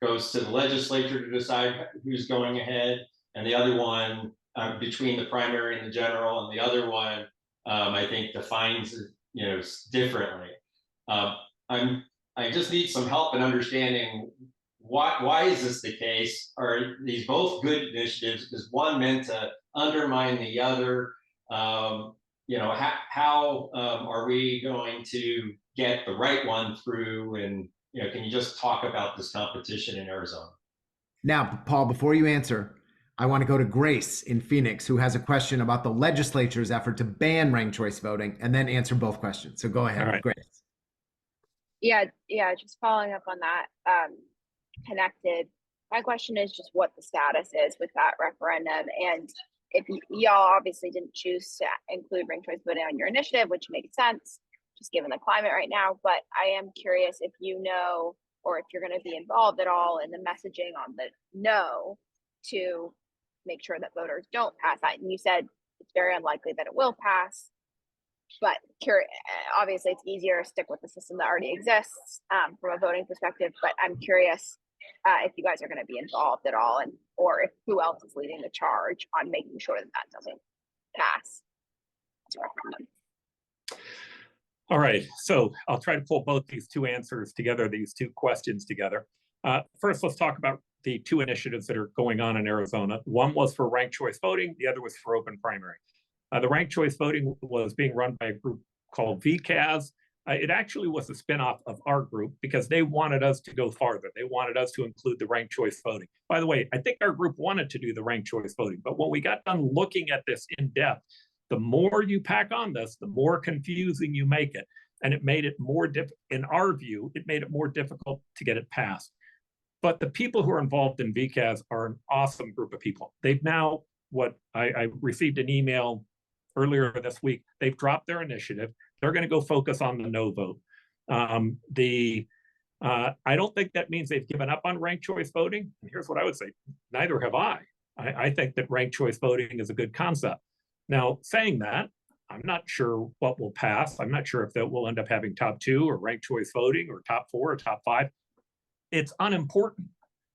goes to the legislature to decide who's going ahead, and the other one between the primary and the general, and the other one I think defines it differently. I just need some help in understanding why is this the case? Are these both good initiatives? Is one meant to undermine the other? How are we going to get the right one through? And can you just talk about this competition in Arizona? Now, Paul, before you answer, I want to go to Grace in Phoenix, who has a question about the legislature's effort to ban ranked choice voting, and then answer both questions. So go ahead, All right. Grace. Yeah, just following up on that, connected. My question is just what the status is with that referendum, and if y'all obviously didn't choose to include ranked choice voting on your initiative, which makes sense, just given the climate right now. But I am curious if you know, or if you're going to be involved at all in the messaging on the no to make sure that voters don't pass that. And you said it's very unlikely that it will pass, but obviously it's easier to stick with the system that already exists from a voting perspective. But I'm curious if you guys are going to be involved at all, and or if who else is leading the charge on making sure that that doesn't pass. All right, so I'll try to pull both these two answers together, these two questions together. First, let's talk about the two initiatives that are going on in Arizona. One was for ranked choice voting, the other was for open primary. The ranked choice voting was being run by a group called VCAS. It actually was a spinoff of our group because they wanted us to go farther. They wanted us to include the ranked choice voting. By the way, I think our group wanted to do the ranked choice voting, but when we got done looking at this in depth, the more you pack on this, the more confusing you make it. And it made it more in our view, it made it more difficult to get it passed. But the people who are involved in VCAS are an awesome group of people. They've now, I received an email earlier this week, they've dropped their initiative. They're going to go focus on the no vote. I don't think that means they've given up on ranked choice voting. And here's what I would say, neither have I. I think that ranked choice voting is a good concept. Now, saying that, I'm not sure what will pass. I'm not sure if that will end up having top two or ranked choice voting or top four or top five. It's unimportant.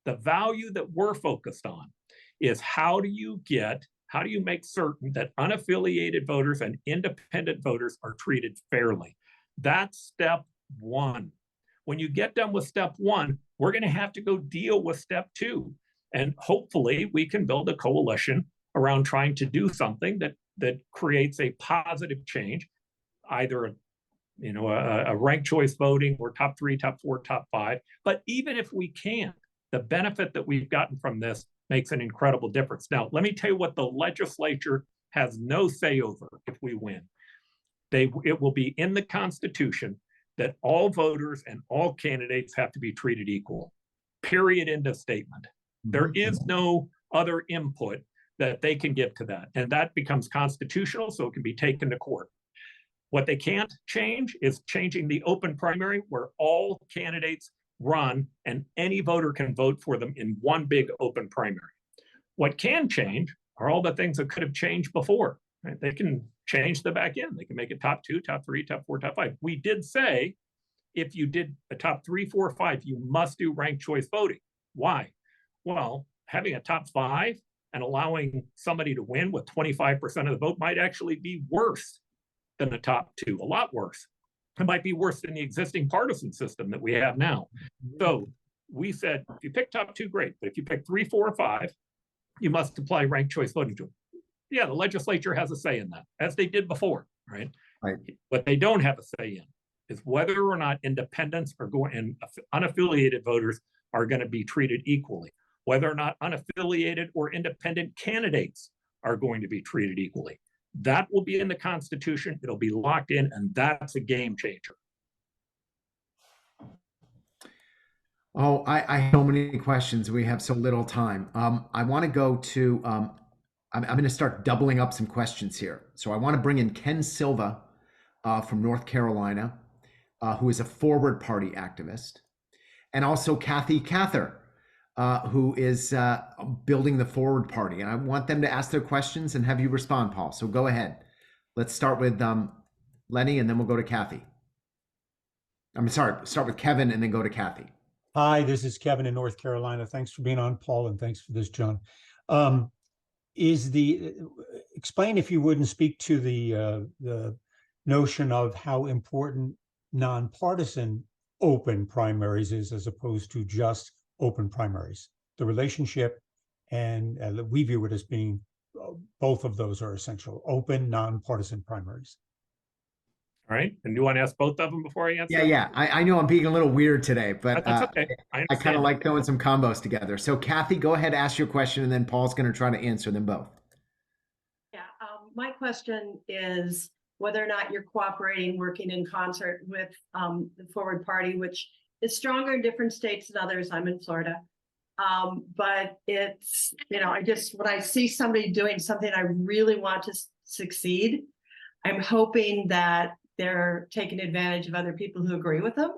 The value that we're focused on is how do you make certain that unaffiliated voters and independent voters are treated fairly? That's step one. When you get done with step one, we're going to have to go deal with step two. And hopefully we can build a coalition around trying to do something that creates a positive change, either a ranked choice voting or top three, top four, top five. But even if we can't, the benefit that we've gotten from this makes an incredible difference. Now, let me tell you what the legislature has no say over if we win. It will be in the Constitution that all voters and all candidates have to be treated equal. Period. End of statement. There is no other input that they can give to that. And that becomes constitutional, so it can be taken to court. What they can't change is changing the open primary where all candidates run and any voter can vote for them in one big open primary. What can change are all the things that could have changed before. Right? They can change the back end. They can make it top 2, top 3, top 4, top 5. We did say if you did a top 3, 4, 5, you must do ranked choice voting. Why? Well, having a top 5 and allowing somebody to win with 25% of the vote might actually be worse than the top 2, a lot worse. It might be worse than the existing partisan system that we have now. So we said, if you pick top 2, great. But if you pick 3, 4, or 5, you must apply ranked choice voting to them. Yeah, the legislature has a say in that, as they did before, right? Right. What they don't have a say in is whether or not independents are going and unaffiliated voters are going to be treated equally, whether or not unaffiliated or independent candidates are going to be treated equally. That will be in the Constitution. It'll be locked in, and that's a game changer. Oh, I have so many questions. We have so little time. I want to go to, I'm going to start doubling up some questions here. So I want to bring in Ken Silva from North Carolina, who is a Forward Party activist, and also Kathy Cather, who is building the Forward Party. And I want them to ask their questions and have you respond, Paul. So go ahead. Let's start with Lenny, and then we'll go to Kathy. I'm sorry, start with Kevin and then go to Kathy. Hi, this is Kevin in North Carolina. Thanks for being on, Paul, and thanks for this, John. Explain, if you would, and speak to the notion of how important nonpartisan open primaries is as opposed to just open primaries. The relationship, and we view it as being both of those are essential: open, nonpartisan primaries. All right. And you want to ask both of them before I answer? Yeah. I know I'm being a little weird today, but that's okay. I kind of like throwing some combos together. So Kathy, go ahead, ask your question, and then Paul's going to try to answer them both. Yeah, my question is whether or not you're cooperating, working in concert with the Forward Party, which is stronger in different states than others. I'm in Florida. But it's, when I see somebody doing something I really want to succeed, I'm hoping that they're taking advantage of other people who agree with them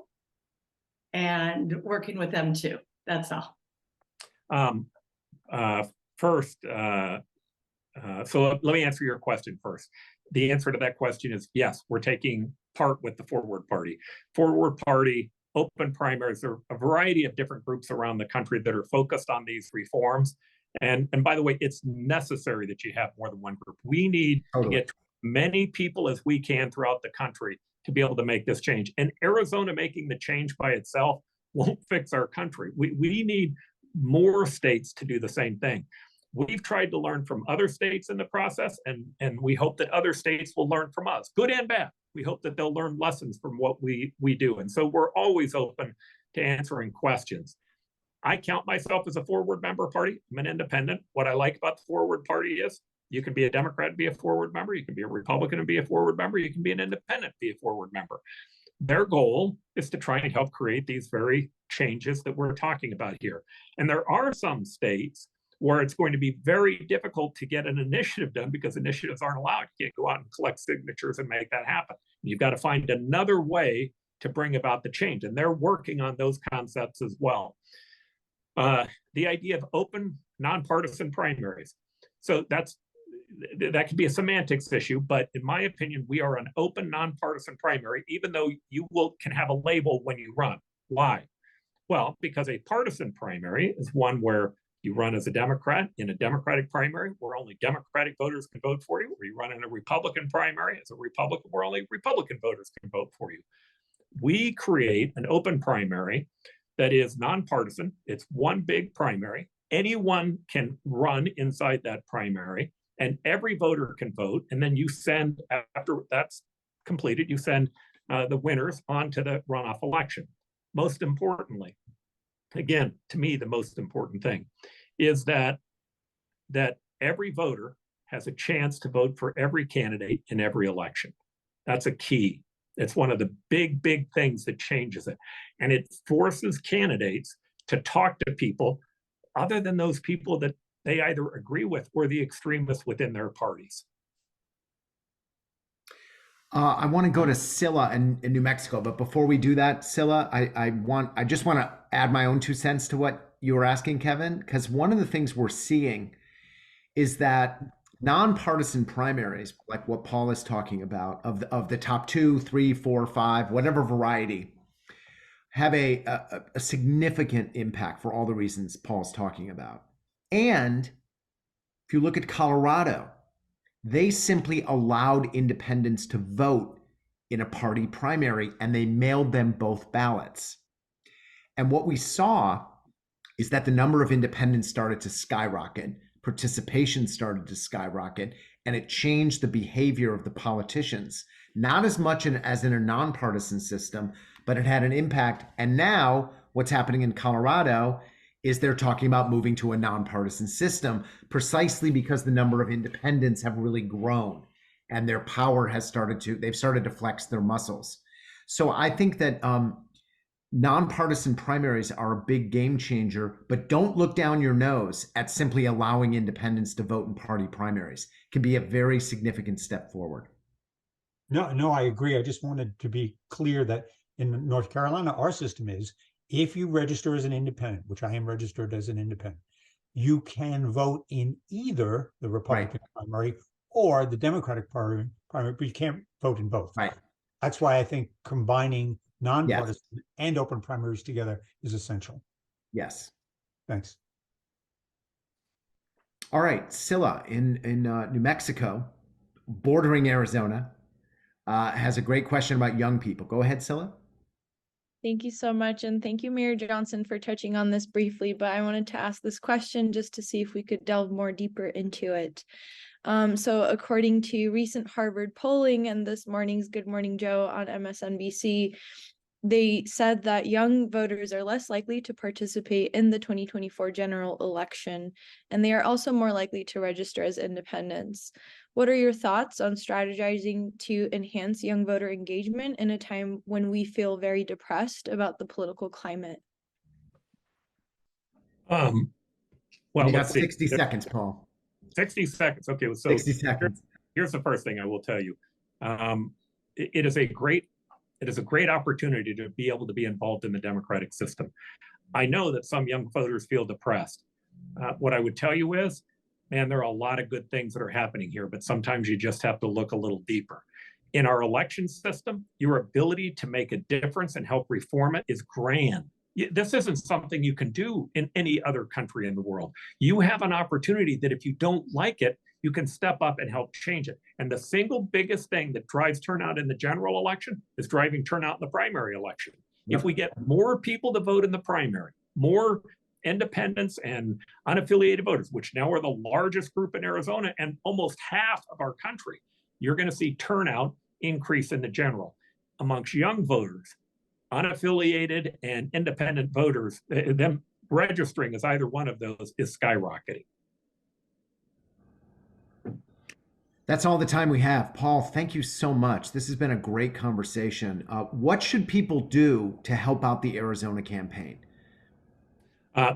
and working with them too. That's all. First, so let me answer your question first. The answer to that question is yes, we're taking part with the Forward Party. Forward Party, open primaries, there are a variety of different groups around the country that are focused on these reforms. And by the way, it's necessary that you have more than one group. We need to get many people as we can throughout the country to be able to make this change. And Arizona making the change by itself won't fix our country. We need more states to do the same thing. We've tried to learn from other states in the process, and we hope that other states will learn from us, good and bad. We hope that they'll learn lessons from what we do. And so we're always open to answering questions. I count myself as a Forward member party. I'm an independent. What I like about the Forward Party is you can be a Democrat and be a Forward member. You can be a Republican and be a Forward member. You can be an independent and be a Forward member. Their goal is to try and help create these very changes that we're talking about here. And there are some states where it's going to be very difficult to get an initiative done because initiatives aren't allowed. You can't go out and collect signatures and make that happen. You've got to find another way to bring about the change. And they're working on those concepts as well. The idea of open, nonpartisan primaries. So that could be a semantics issue, but in my opinion, we are an open, nonpartisan primary, even though you can have a label when you run. Why? Well, because a partisan primary is one where you run as a Democrat in a Democratic primary where only Democratic voters can vote for you, or you run in a Republican primary as a Republican where only Republican voters can vote for you. We create an open primary that is nonpartisan. It's one big primary. Anyone can run inside that primary, and every voter can vote. And then you send, after that's completed, you send the winners onto the runoff election. Most importantly, again, to me, the most important thing is that every voter has a chance to vote for every candidate in every election. That's a key. It's one of the big things that changes it. And it forces candidates to talk to people other than those people that they either agree with or the extremists within their parties. I want to go to Scylla in New Mexico, but before we do that, Scylla, I just want to add my own 2 cents to what you were asking, Kevin, because one of the things we're seeing is that nonpartisan primaries, like what Paul is talking about, of the top 2, 3, 4, 5, whatever variety, have a significant impact for all the reasons Paul's talking about. And if you look at Colorado, they simply allowed independents to vote in a party primary, and they mailed them both ballots. And what we saw is that the number of independents started to skyrocket, participation started to skyrocket, and it changed the behavior of the politicians, not as much as in a nonpartisan system, but it had an impact. And now what's happening in Colorado is they're talking about moving to a nonpartisan system, precisely because the number of independents have really grown and their power has they've started to flex their muscles. So I think that nonpartisan primaries are a big game changer, but don't look down your nose at simply allowing independents to vote in party primaries. It can be a very significant step forward. No, I agree. I just wanted to be clear that in North Carolina, our system is, if you register as an independent, which I am registered as an independent, you can vote in either the Republican primary or the Democratic primary, but you can't vote in both. Right. That's why I think combining nonpartisan and open primaries together is essential. Yes. Thanks. All right, Scylla in New Mexico, bordering Arizona, has a great question about young people. Go ahead, Scylla. Thank you so much. And thank you, Mayor Johnson, for touching on this briefly, but I wanted to ask this question just to see if we could delve more deeper into it. So according to recent Harvard polling and this morning's Good Morning Joe on MSNBC, they said that young voters are less likely to participate in the 2024 general election, and they are also more likely to register as independents. What are your thoughts on strategizing to enhance young voter engagement in a time when we feel very depressed about the political climate? Well, you got let's see. 60 seconds, Paul. 60 seconds. Okay, so 60 seconds. Here's the first thing I will tell you. It is a great opportunity to be able to be involved in the democratic system. I know that some young voters feel depressed. What I would tell you is, man, there are a lot of good things that are happening here, but sometimes you just have to look a little deeper. In our election system, your ability to make a difference and help reform it is grand. This isn't something you can do in any other country in the world. You have an opportunity that if you don't like it, you can step up and help change it. And the single biggest thing that drives turnout in the general election is driving turnout in the primary election. If we get more people to vote in the primary, more independents and unaffiliated voters, which now are the largest group in Arizona and almost half of our country, you're going to see turnout increase in the general. Amongst young voters, unaffiliated and independent voters, them registering as either one of those is skyrocketing. That's all the time we have. Paul, thank you so much. This has been a great conversation. What should people do to help out the Arizona campaign?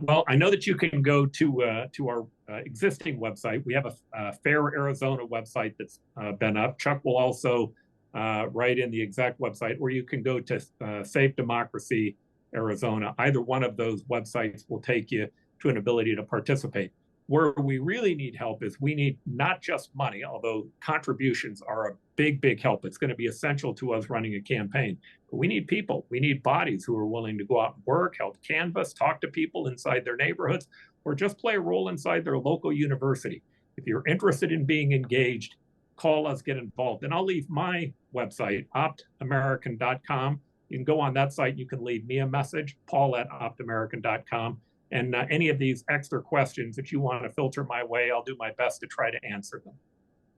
Well, I know that you can go to our existing website. We have a Fair Arizona website that's been up. Chuck will also write in the exact website, or you can go to Safe Democracy Arizona. Either one of those websites will take you to an ability to participate. Where we really need help is we need not just money, although contributions are a big, big help. It's going to be essential to us running a campaign. But we need people. We need bodies who are willing to go out and work, help canvass, talk to people inside their neighborhoods, or just play a role inside their local university. If you're interested in being engaged, call us, get involved. And I'll leave my website, optamerican.com. You can go on that site. You can leave me a message, paul@optamerican.com. And any of these extra questions that you want to filter my way, I'll do my best to try to answer them.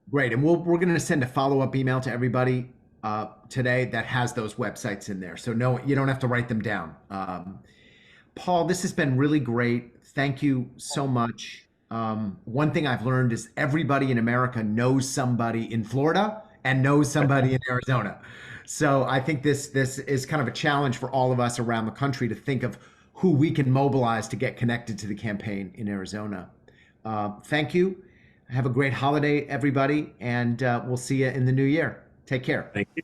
Great. And we're going to send a follow-up email to everybody today that has those websites in there. So no, you don't have to write them down. Paul, this has been really great. Thank you so much. One thing I've learned is everybody in America knows somebody in Florida and knows somebody in Arizona. So I think this is kind of a challenge for all of us around the country to think of who we can mobilize to get connected to the campaign in Arizona. Thank you. Have a great holiday, everybody, and we'll see you in the new year. Take care. Thank you.